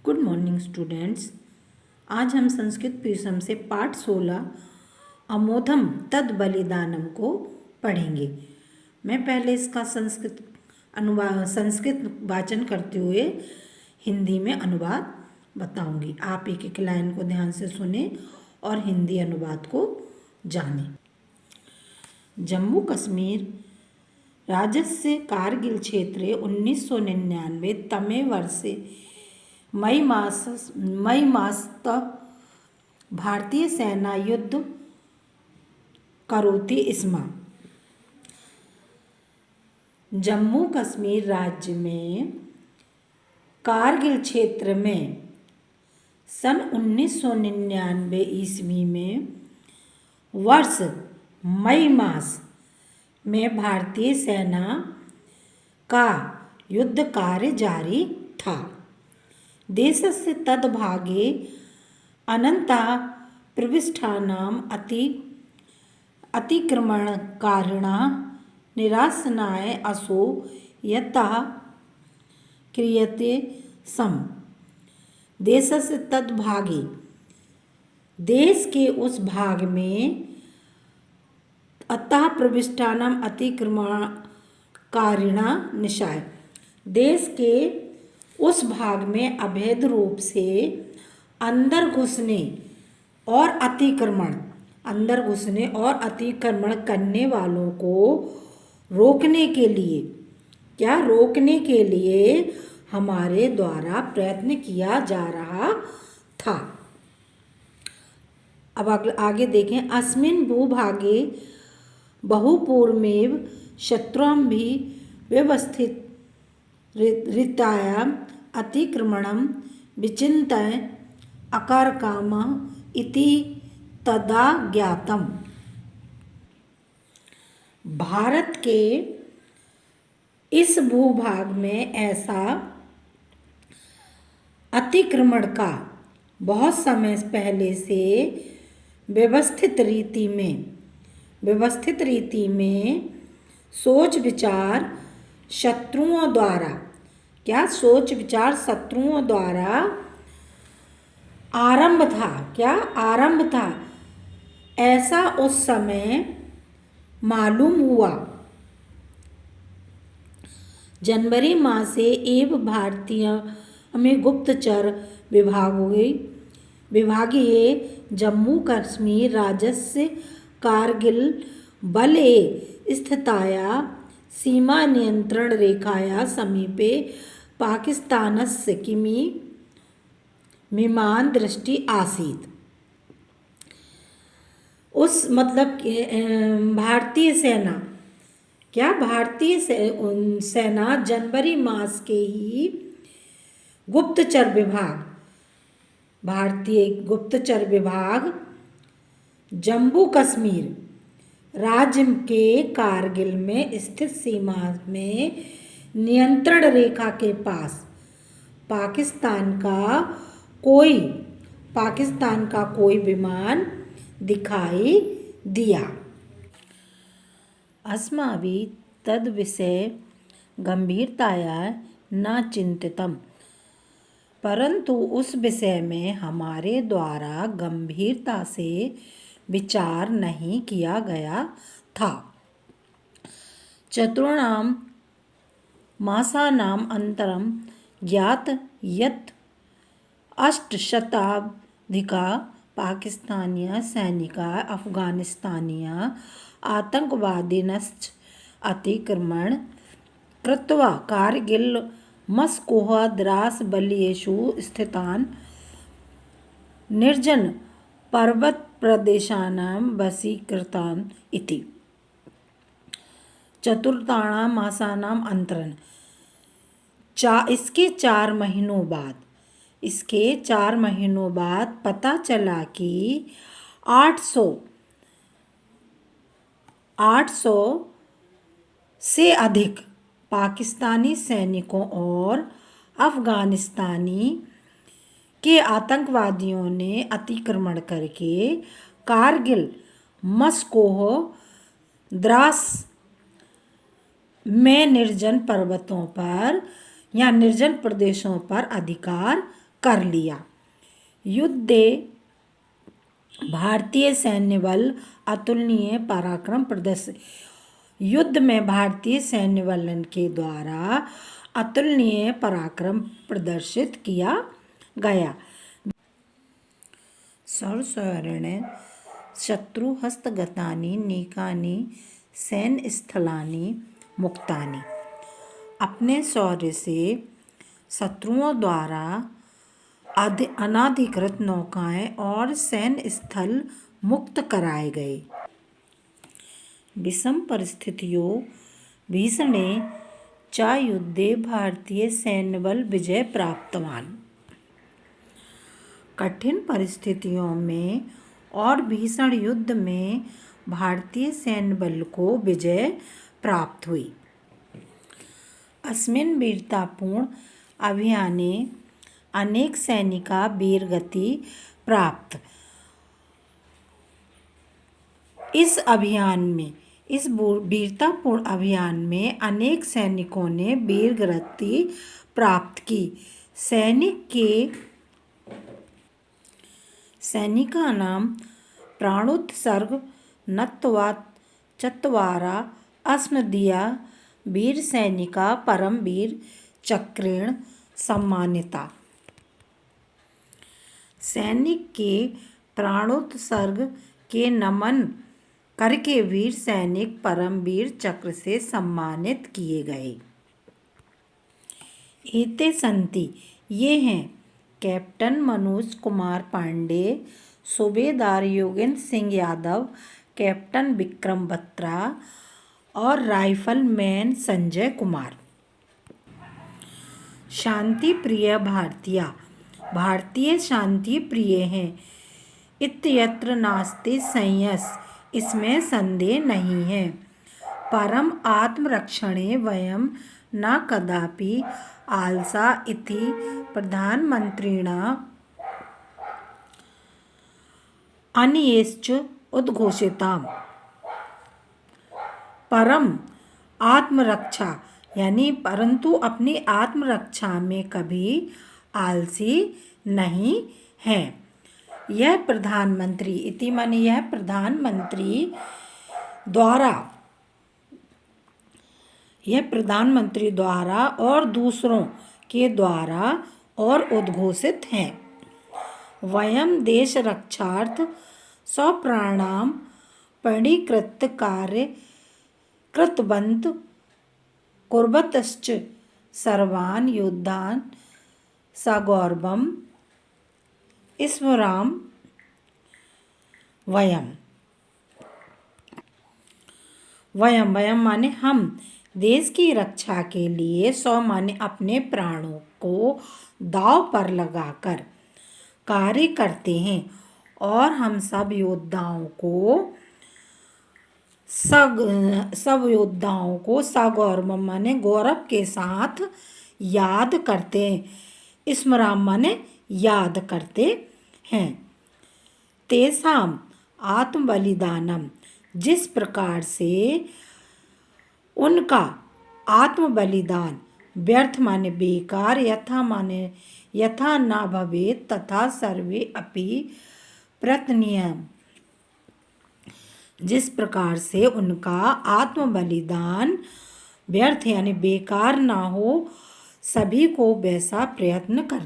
Good morning students. आज हम संस्कृत पीयूषम से पाठ 16 अमोधम तद बलिदानम को पढ़ेंगे। मैं पहले इसका संस्कृत वाचन करते हुए हिंदी में अनुवाद बताऊंगी। आप एक एक लाइन को ध्यान से सुने और हिंदी अनुवाद को जानें। जम्मू कश्मीर राज्यस्य कारगिल क्षेत्रे 1999 तमे वर्षे मई मासतः भारतीय सेना युद्ध करोति स्म। जम्मू कश्मीर राज्य में कारगिल क्षेत्र में सन 1999 ईस्वी में वर्ष मई मास में भारतीय सेना का युद्ध कार्य जारी था। देशस्य तद्भागे अनन्ताः प्रविष्टानाम् अतिक्रमणकारिणः निरासनाय असौ यत्नः क्रियते स्म। देशस्य तद्भागे देश के उस भाग में अतः प्रविष्टानाम अतिक्रमणकारिणः निशाय देश के उस भाग में अवैध रूप से अंदर घुसने और अतिक्रमण करने वालों को रोकने के लिए हमारे द्वारा प्रयत्न किया जा रहा था। अब आगे देखें। अस्मिन् भूभागे बहुपूर्वमेव शत्रुभिः व्यवस्थित रीत्या अतिक्रमणं विचिन्त्य अकारकामः इति तदा ज्ञातम्। भारत के इस भूभाग में ऐसा अतिक्रमण का बहुत समय पहले से व्यवस्थित रीति में सोच विचार शत्रुओं द्वारा आरंभ था ऐसा उस समय मालूम हुआ। जनवरी मासे एव भारतीय में गुप्तचर विभागीय जम्मू कश्मीर राज्यस्य कारगिल बले स्थिताया सीमा नियंत्रण रेखाया समीपे पाकिस्तानस्य किमी विमान दृष्टि आसीत्। उस मतलब भारतीय सेना जनवरी मास के ही भारतीय गुप्तचर विभाग जम्मू कश्मीर राज्य के कारगिल में स्थित सीमा में नियंत्रण रेखा के पास पाकिस्तान का कोई विमान दिखाई दिया। अस्माभिः तद्विषये गंभीरतया न चिंतितम्, परंतु उस विषय में हमारे द्वारा गंभीरता से विचार नहीं किया गया था। चतुर्णां मासानां अनन्तरं ज्ञात यत् 800 पाकिस्तानीय सैनिकाः अफगानिस्तानीय आतंकवादिनश्च अतिक्रमण कृत्वा कारगिल मस्कोह द्रास बल्येषु स्थितान् निर्जन पर्वत प्रदेशानां वशीकृतान् इति। चतुर्थाणां मासानां अनन्तरं इसके 4 महीनों बाद पता चला कि 800 से अधिक पाकिस्तानी सैनिकों और अफगानिस्तानी के आतंकवादियों ने अतिक्रमण करके कारगिल मस्कोह द्रास में निर्जन पर्वतों पर या निर्जन प्रदेशों पर अधिकार कर लिया। युद्धे भारतीय सैन्य बल अतुलनीय पराक्रम प्रदर्शित। युद्ध में भारतीय सैन्य बल के द्वारा अतुलनीय पराक्रम प्रदर्शित किया गया। शौर्येण शत्रु हस्तगतानि नीकानि सैन्यस्थलानि मुक्तानि। अपने शौर्य से शत्रुओं द्वारा अनाधिकृत नौकाएं और सैन्य स्थल मुक्त कराए गए। विषम परिस्थितियों भीषणे च युद्धे भारतीय सैन्य बल विजय प्राप्तवान। कठिन परिस्थितियों में और भीषण युद्ध में भारतीय सैन्य बल को विजय प्राप्त हुई। अस्मिन् वीरतापूर्ण अभियाने अनेक सैनिका वीरगति प्राप्त। इस वीरतापूर्ण अभियान में अनेक सैनिकों ने वीरगति प्राप्त की। सैनिकानां प्राणोत्सर्ग नत्वा चत्वारा अस्मदीया वीर सैनिका परमवीर चक्रेण सम्मानिता। सैनिक के प्राणोत्सर्ग के नमन करके वीर सैनिक परमवीर चक्र से सम्मानित किए गए। एते सन्ति, ये हैं कैप्टन मनोज कुमार पांडे, सूबेदार योगेंद्र सिंह यादव, कैप्टन विक्रम बत्रा और राइफलमैन संजय कुमार। शांति प्रिय भारतीय शांति प्रिय हैं। इत्यत्र नास्ति संशयः, इसमें संदेह नहीं है। परम आत्मरक्षणे वयं न कदापि आलसा इति प्रधानमंत्रिणा अन्येश्च उद्घोषिताम्। परम आत्मरक्षा यानी परंतु अपनी आत्मरक्षा में कभी आलसी नहीं है। यह प्रधानमंत्री इति माने यह प्रधानमंत्री द्वारा और दूसरों के द्वारा और उद्घोषित हैं। वयं देश रक्षार्थ स्वप्राणां परिकृत कार्य कृतवन्त कुर्वतश्च सर्वान् युद्धान् सगौरवं स्मराम वयम माने हम देश की रक्षा के लिए माने अपने प्राणों को दांव पर लगाकर कार्य करते हैं और हम सब योद्धाओं को सगौरव माने गौरव के साथ याद करते हैं। स्मराम माने याद करते हैं। तेसाम आत्म बलिदानम, जिस प्रकार से उनका आत्म बलिदान व्यर्थ माने बेकार, यथा न भवेत् तथा सर्वे अपि प्रयत्नीयम्। जिस प्रकार से उनका आत्म बलिदान व्यर्थ यानी बेकार ना हो, सभी को वैसा प्रयत्न करना